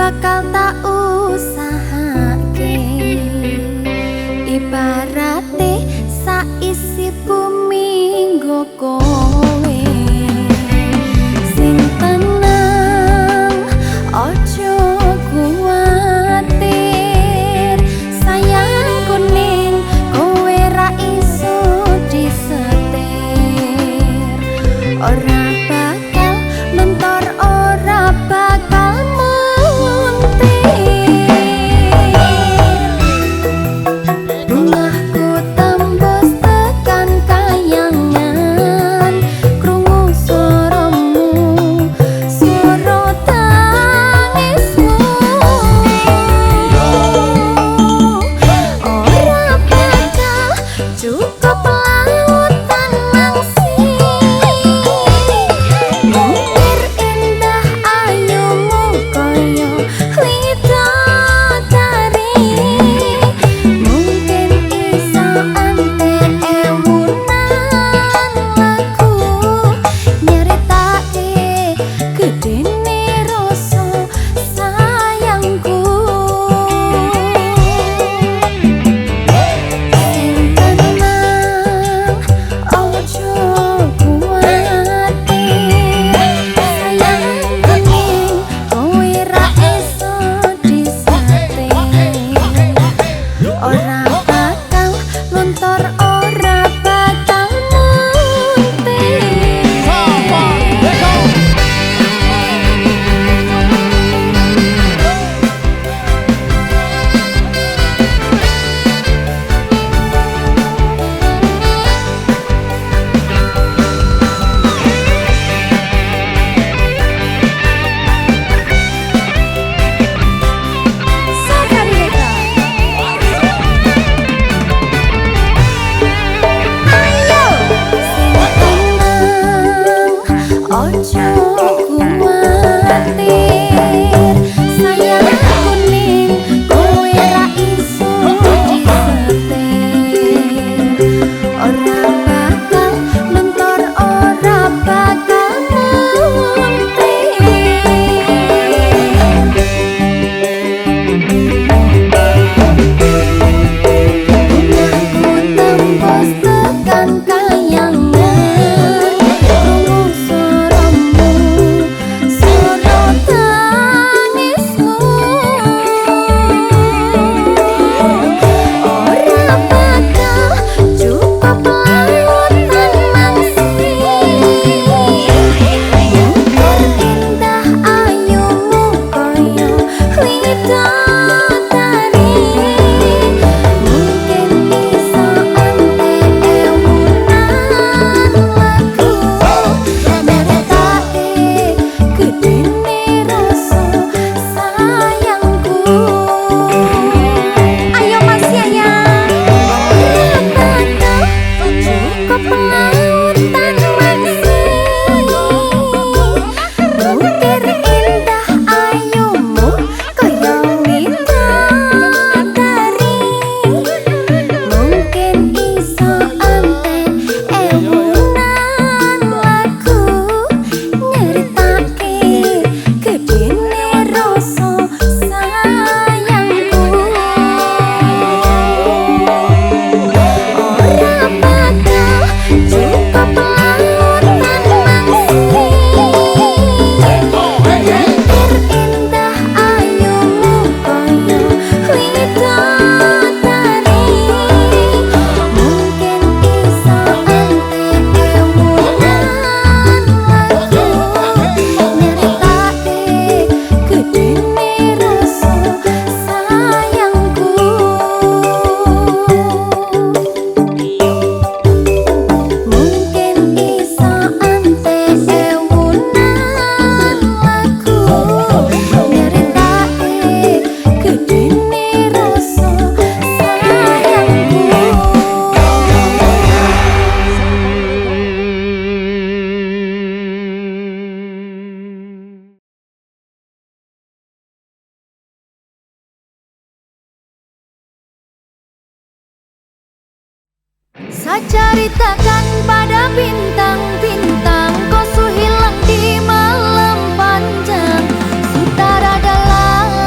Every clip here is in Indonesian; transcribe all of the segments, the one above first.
bakal tak usahake, ibarate saisi bumi nggo kowe. Sing tenang ojo kuwatir, sayang kuning kowe ra iso disetir. Ora bakal mentor, ora bakal Sacaritakan pada bintang-bintang, kau su hilang di malam panjang. Sutara dalam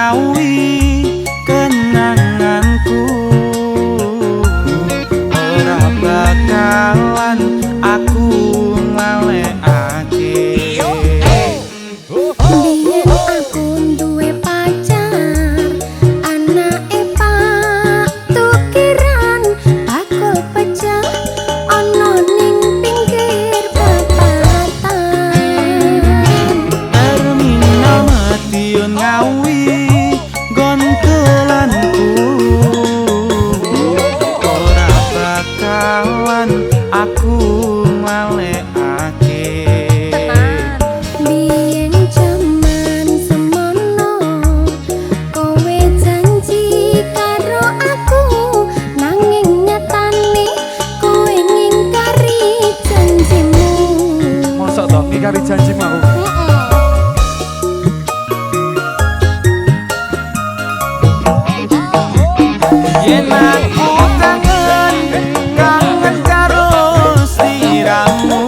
ngawi kenanganku, ora bakalan aku ngalekake. Biyen aku duwe pacar, anake Pak Tukiran, bakul pecah ana ning pinggir perapatan. Terminal Madiun ngawi nggon dolanku, ora bakalan aku ngalekake. Biyen jaman semono kowe janji karo aku, nanging nyatane kowe ngingkari janjimu. Mosok to ngingkari janjimu aku. Yen aku kangen, kangen karo sliramu,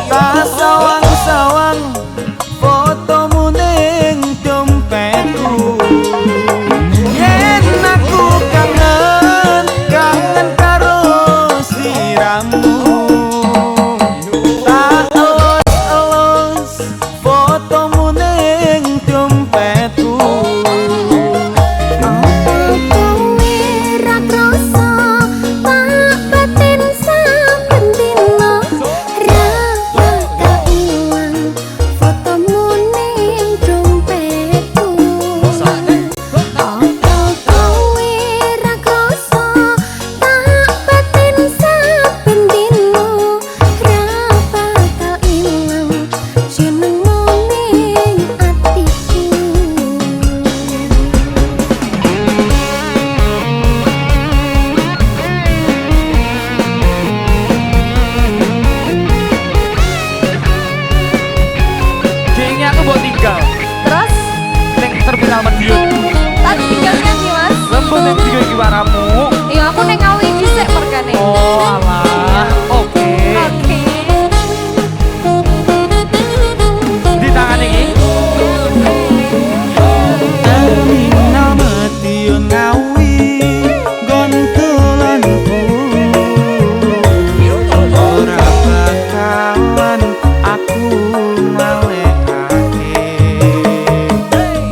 tak sawang-sawang fotomu ning dompetku. Yen aku kangen, kangen karo sliramu, tak elus-elus fotomu ning dompetku. Terus Ning terminal Madiun tadi tinggalnya nih mas. lembut yang tiga kiwaramu. Ya aku neng ngawi dhisik mergane. Oh alah, oke. Oke. Di tangan ini terminal Madiun ngawi nggon dolanku, ora bakalan aku ngalekake.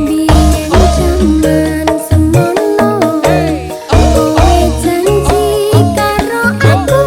Biyen jaman semono kowe janji karo aku,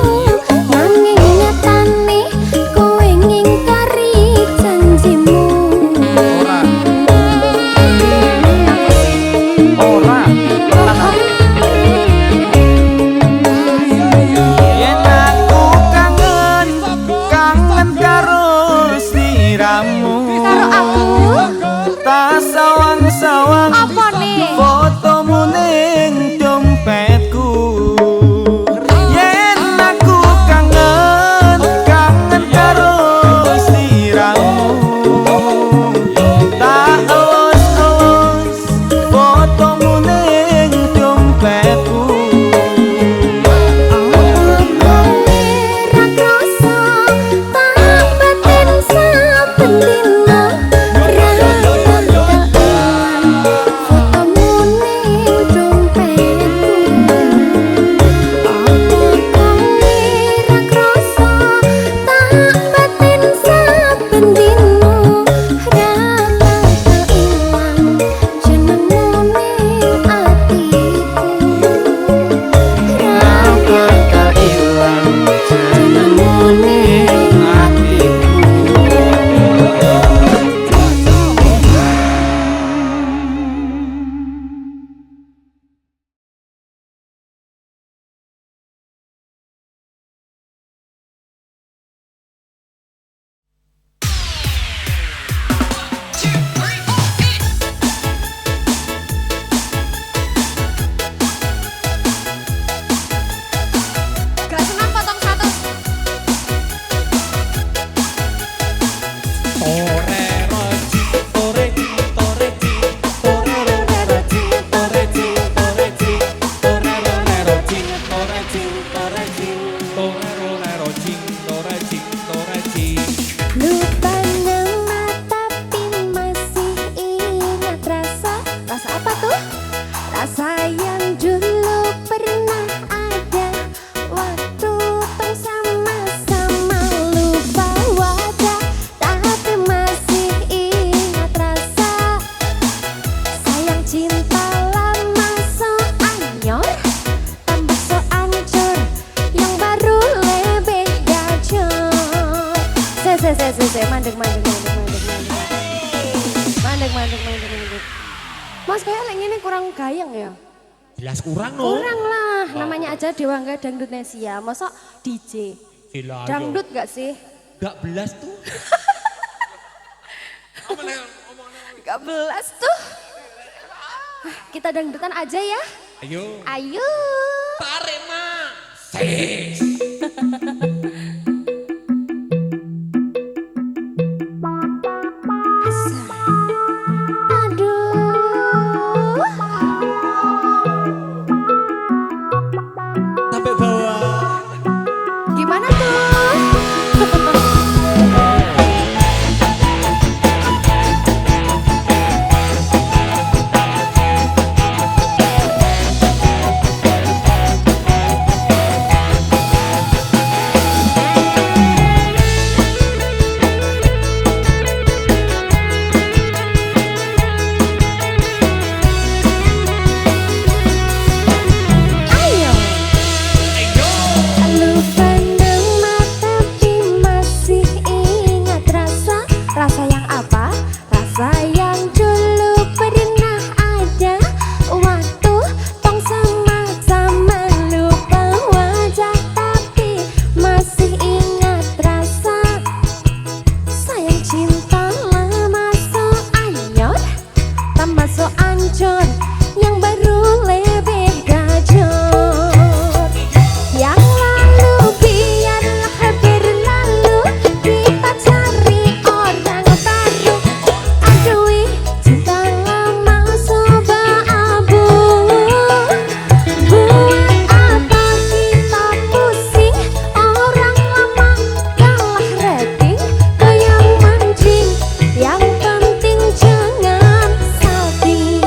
mandek. Mas kayak lagi ini kurang gayeng ya? Jelas kurang no. Kurang lah, namanya aja Dewangga Dangdut Nesia, masa DJ? Gila, Dangdut gak sih? gak belas tuh. Gak belas tuh. Kita dangdutan aja ya. Ayo. Ayo. Tarik mah. Sis. Aduh. Sampai bawah. Gimana tuh? Ayo. Lu pandang mata tapi masih ingat rasa yang apa? Rasa yang dulu pernah ada waktu tong sama-sama lupa wajah tapi masih ingat rasa sayang cinta lama so anyor tambah so ancur yang baru lebih gacor. Yang lalu biarlah berlalu, kita cari orang baru. Adui cinta lama soba abu. Buat apa kita pusing, orang lama kalah rating, goyang mancing. Yang penting jangan salting.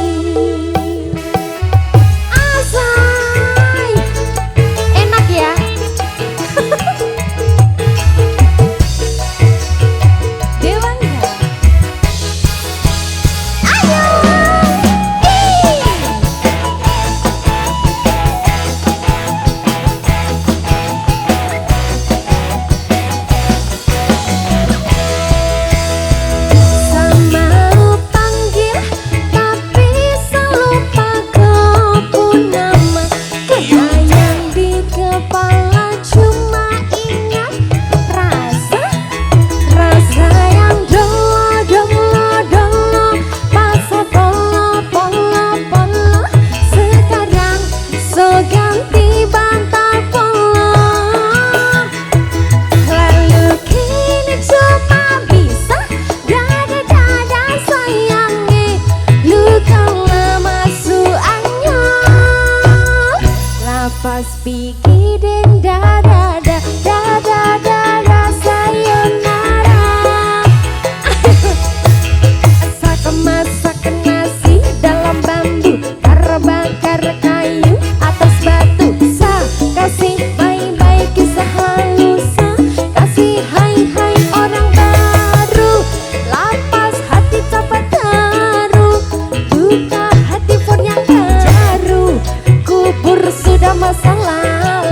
Asai enak ya. Dewangga. Ayo. Ih. Sama panggil tapi selupa kau nama. Kebayang di kepala cuma ingat rasa yang dolo pas polo sekarang so ganti bantal polo. Lalu kini cuma bisa dada sayangi luka lama su anyol. Lapas pigi den dada sayonara. Masak nasi dalam bambu, bakar kayu atas batu. Kasih bye-bye kisah halusa, kasih hai-hai orang baru. Lapas hati cepat haru, buka hati pun yang baru. Kubur sudah masa lalu.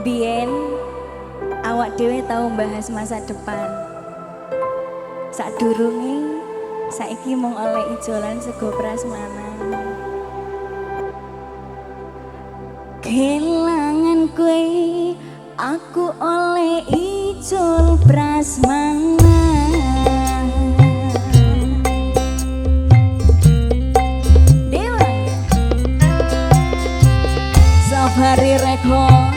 Bien awak dhewe tau bahas masa depan. Sadurunge saiki mung oleh ijolan sego prasmanan. Kelangan kowe aku oleh ijol prasmanan. Dewa Safari Record.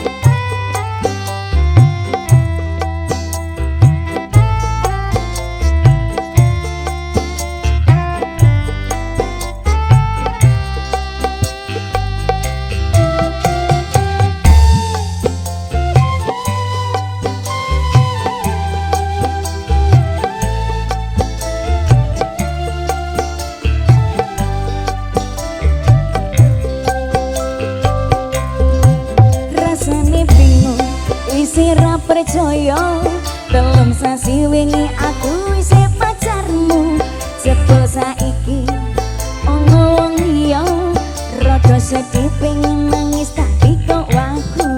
Sira percaya telung sasi wingi aku wis pacarmu. Jebul saiki ono wong liya rada sedih pengen nangis tapi kok waku.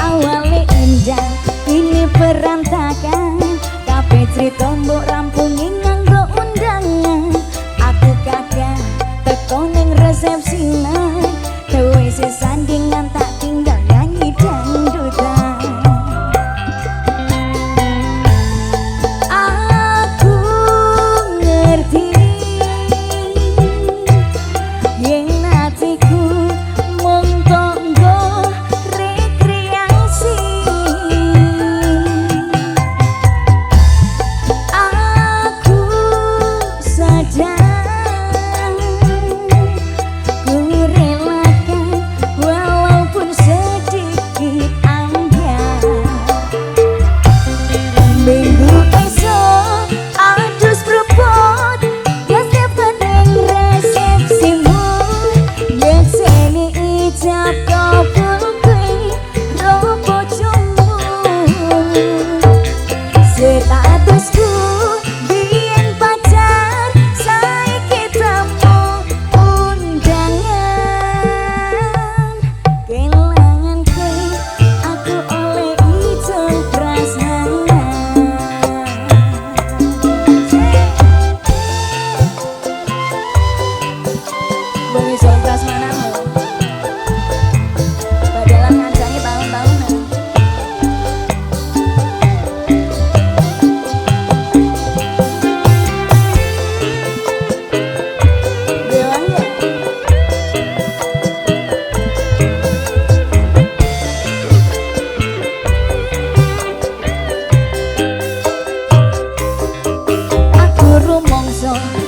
Awale indah ini berantakan, kabeh crita mbok rampungi nganggo undangan. Aku kagak teko ning resepsinan, dewe sesandingan tak tinggal nyanyi dangdutan. Aku ngerti yen hatiku mung tonggo rekreasi. Aku sadar statusku biyen pacar, saiki tamu undangan. Kelangan kowe aku oleh ijol prasmanan. Bang ijol prasmananmu badalan ngancani tahun-tahunan.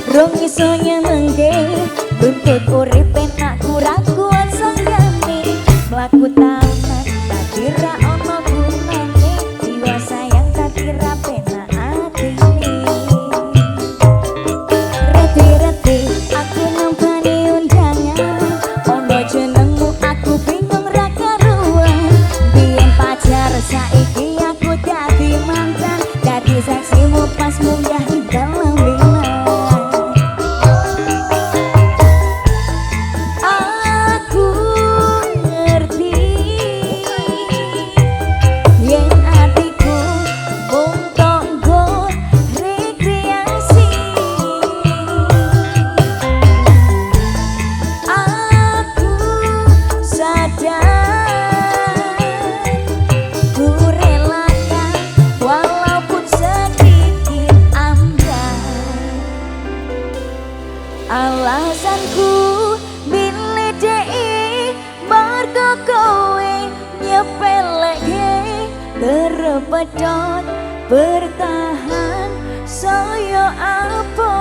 Rong iso nyenengke buntut uripe aku ra kuat sanggane mlaku taman tak kira ono gunane jiwa sayang tak kira penak atine. Reti-reti aku nampani undangan ono jenengmu aku bingung ra karuan. Biyen pacar saiki aku dadi mantan, dadi saksimu pas munggah di dalam bilan. Alasanku milih dei margo kowe nyepeleke terpedot bertahan saya apa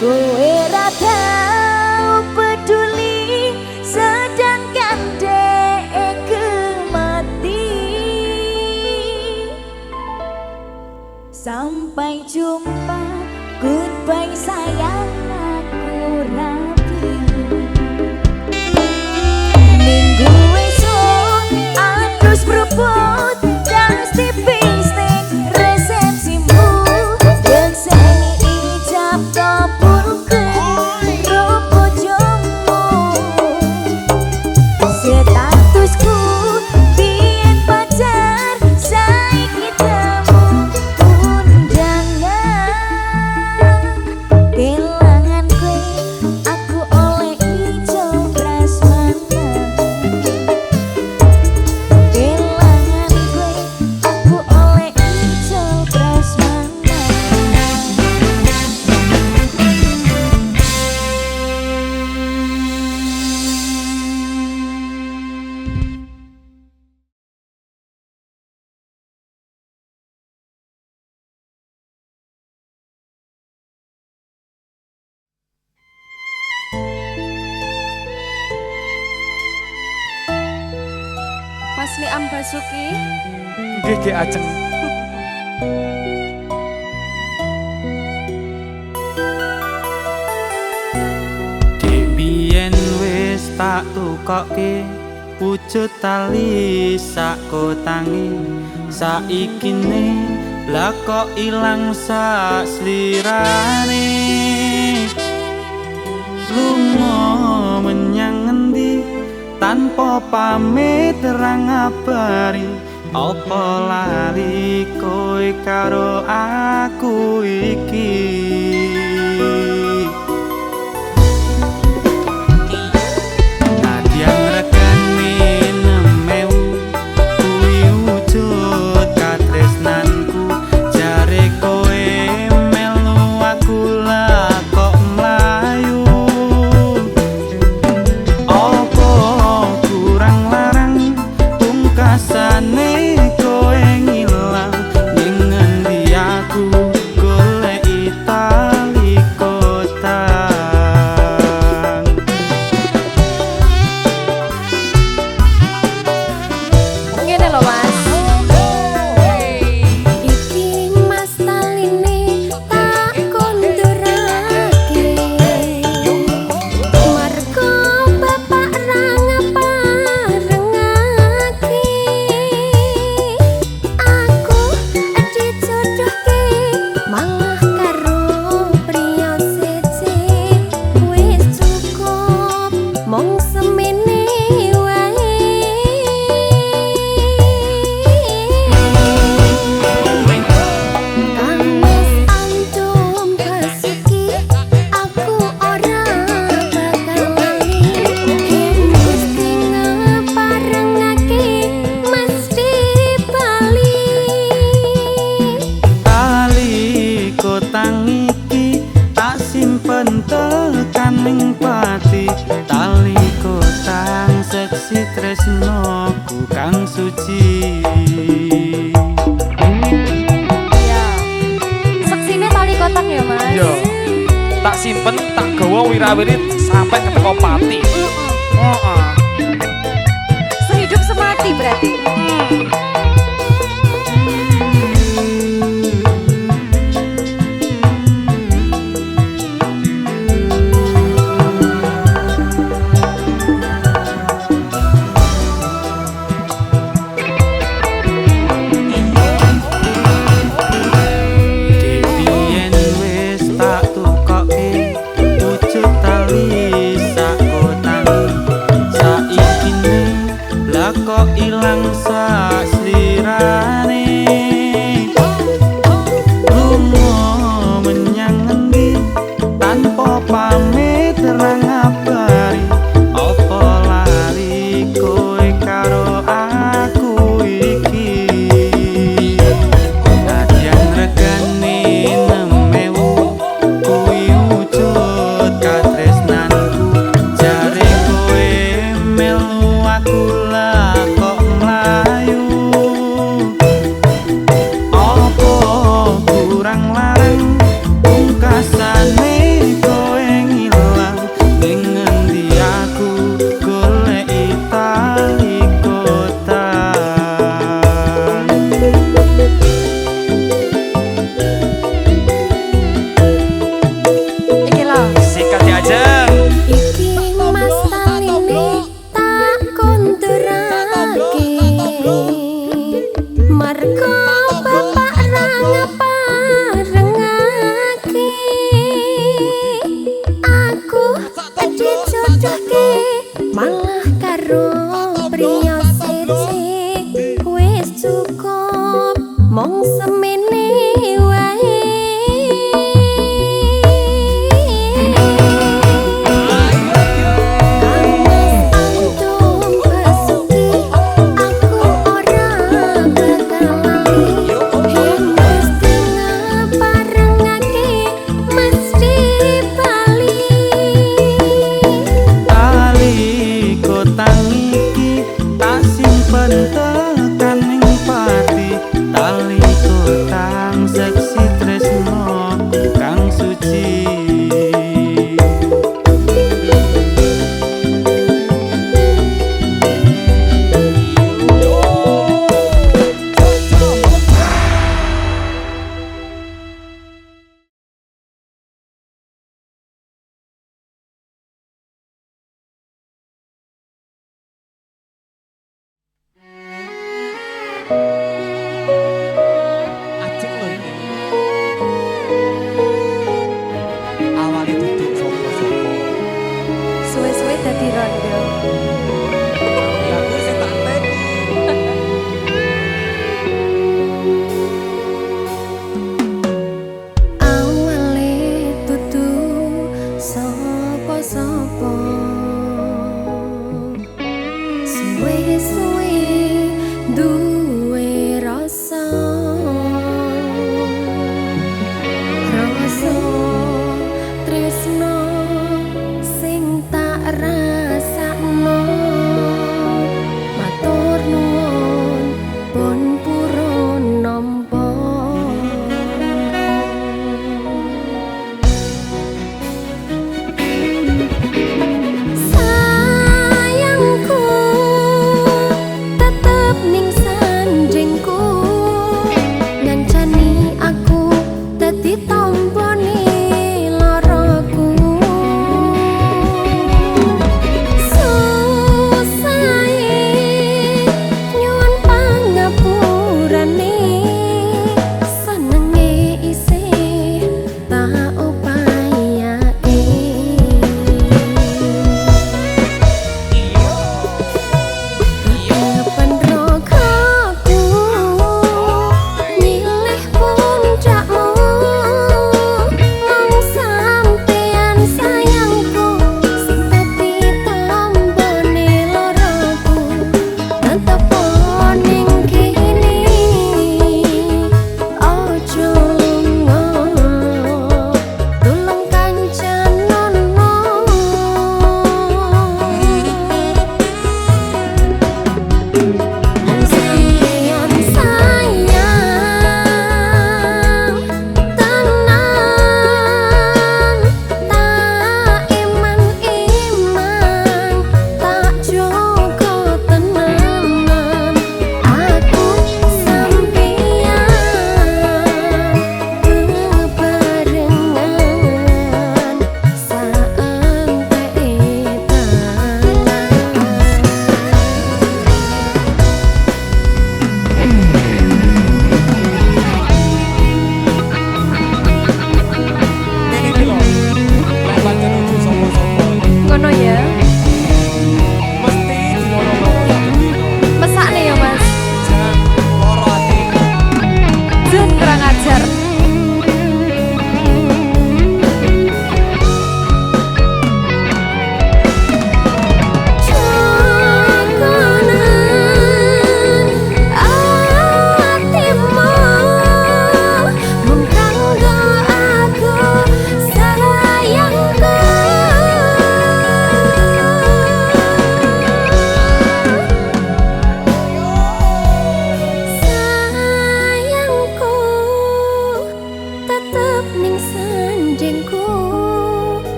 kowe ra tau peduli sedangkan dek mati. Sampai jumpa, goodbye sayang, aku rapi. Minggu esok harus berebut das tipis ning resepsimu. Dan seni ijab kabulkan roh bojomu. Sam Basuki. Nggih ajeng. Biyen wis tak tukokke wujud tali sak kotangi saikine lah kok ilang sak slirane lunga menyang ngendi tanpa pamit terang ngabari apa lali kowe karo aku iki. Tekaning pati tali kotang seksi tresnoku kang suci. Ya. Seksine tali kotak ya, Mas. Yo. Tak simpen, tak gawa wirawiri sampai keteko pati. Heeh. Sehidup semati berarti. Kok ilang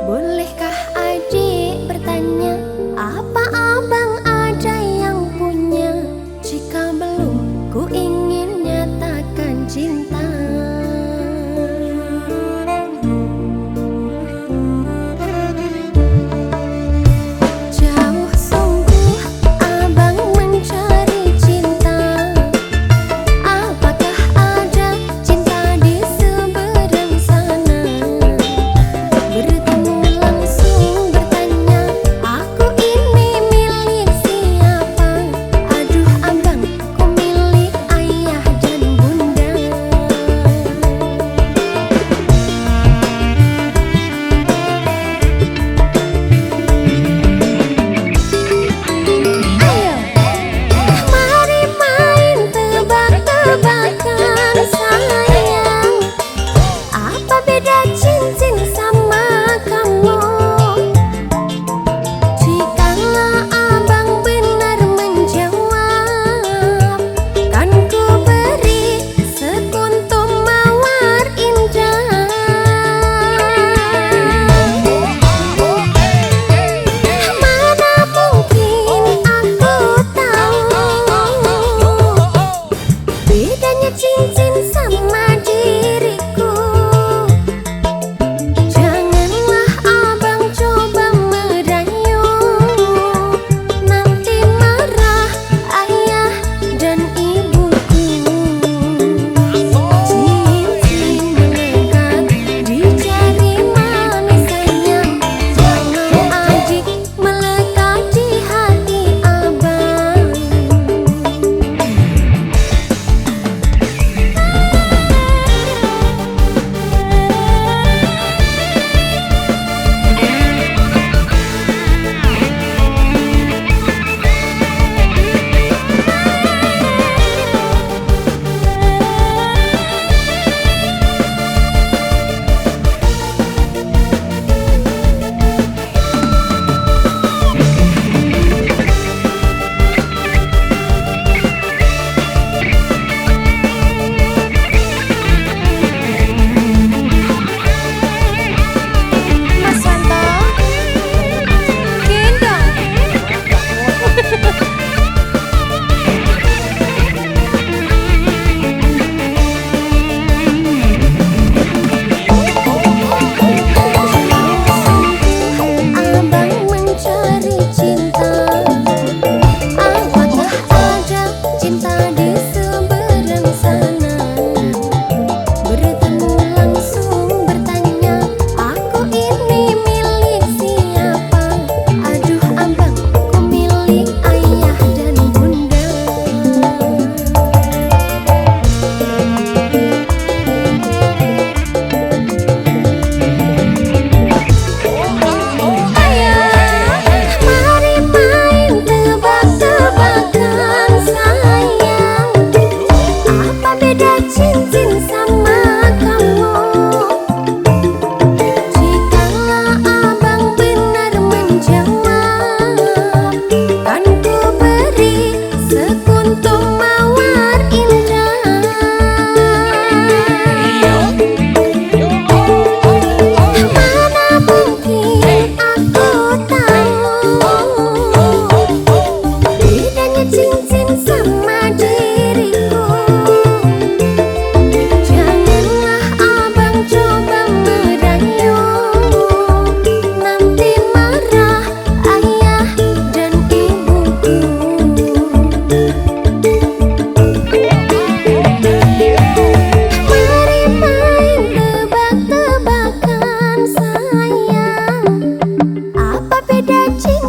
Bolehkah adik bertanya apa abang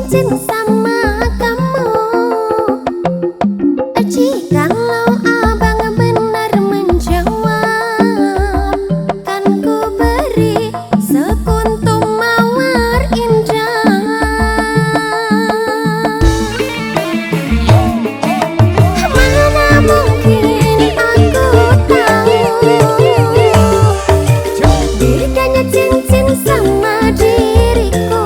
cincin sama kamu. Jikalau abang benar menjawab, kan ku beri sekuntum mawar indah. Mana mungkin aku tahu bedanya cincin sama diriku.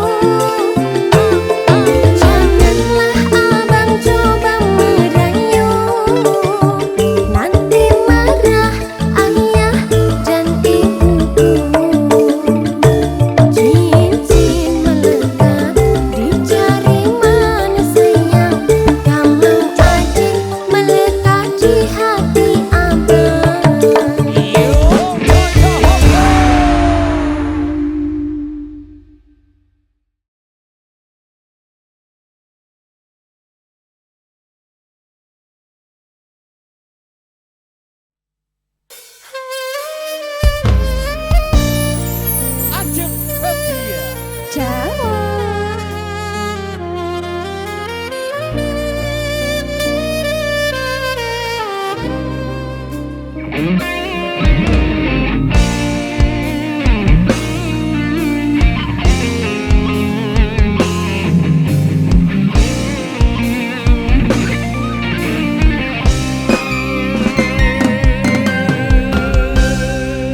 Janganlah abang coba merayu, nanti marah ayah dan ibuku. Cincin melekat di jari manis sayang, kamang adik melekat di hati abang. Ajeng Febria. Jawa.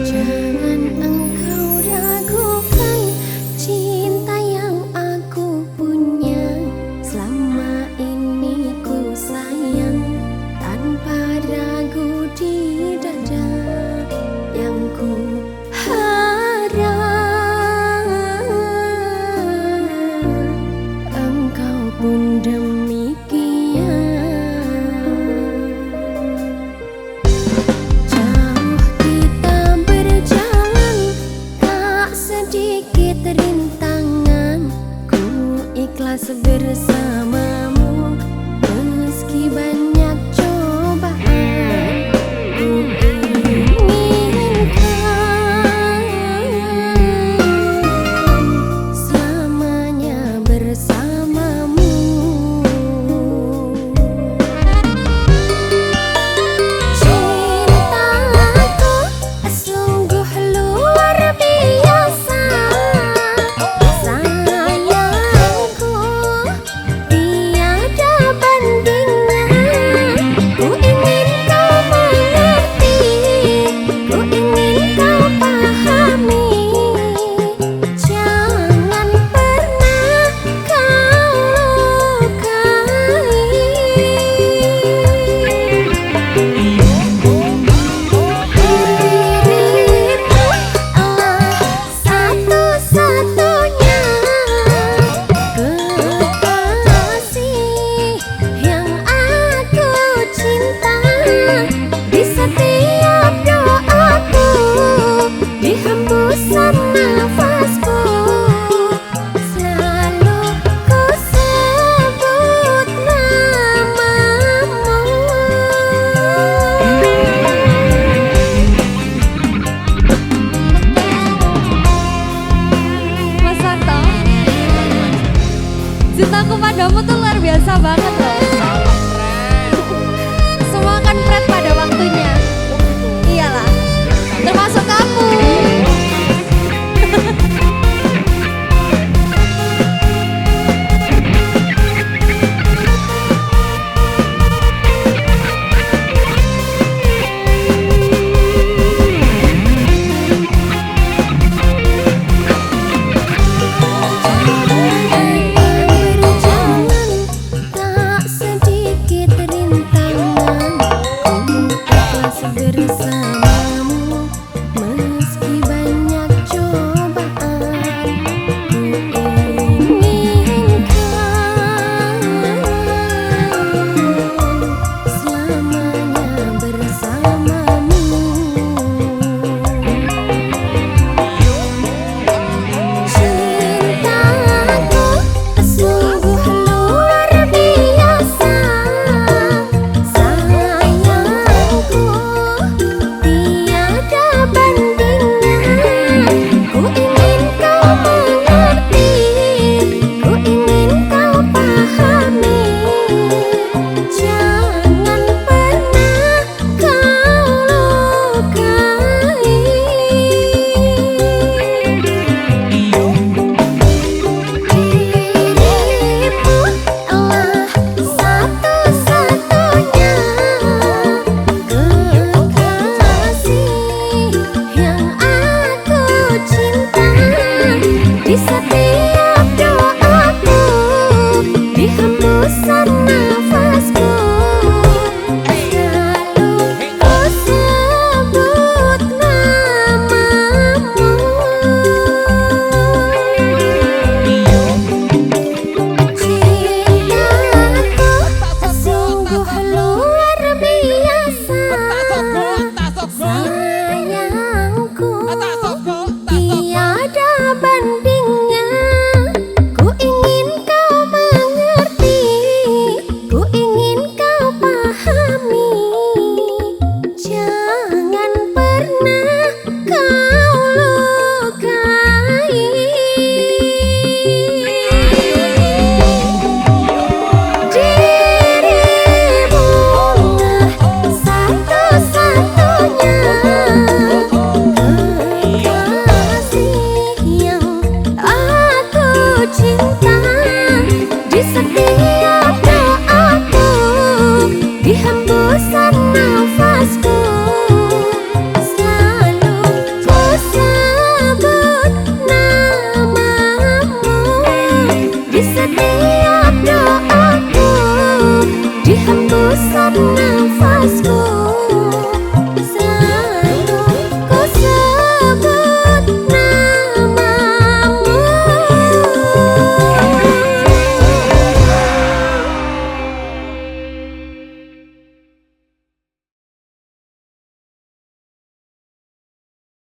Jangan engkau ragukan cinta yang aku punya. Selama ini ku sayang tanpa ragu di dada. Yang ku harap engkau pun demikian. Jauh kita berjalan, tak sedikit rintangan. Ku ikhlas bersamamu meski banyak cobaan. Ku inginkan selamanya bersamamu. Cintaku sungguh luar biasa, sayangku tiada bandingnya. Ku ingin kau mengerti, ku ingin kau pahami. Jangan pernah kau lukai. Dirimu adalah satu-satunya kekasih yang aku cinta. Di setiap doaku, di hembusan nafasku, selalu ku sebut namamu. Mas Santo, cintaku padamu tuh luar biasa banget loh.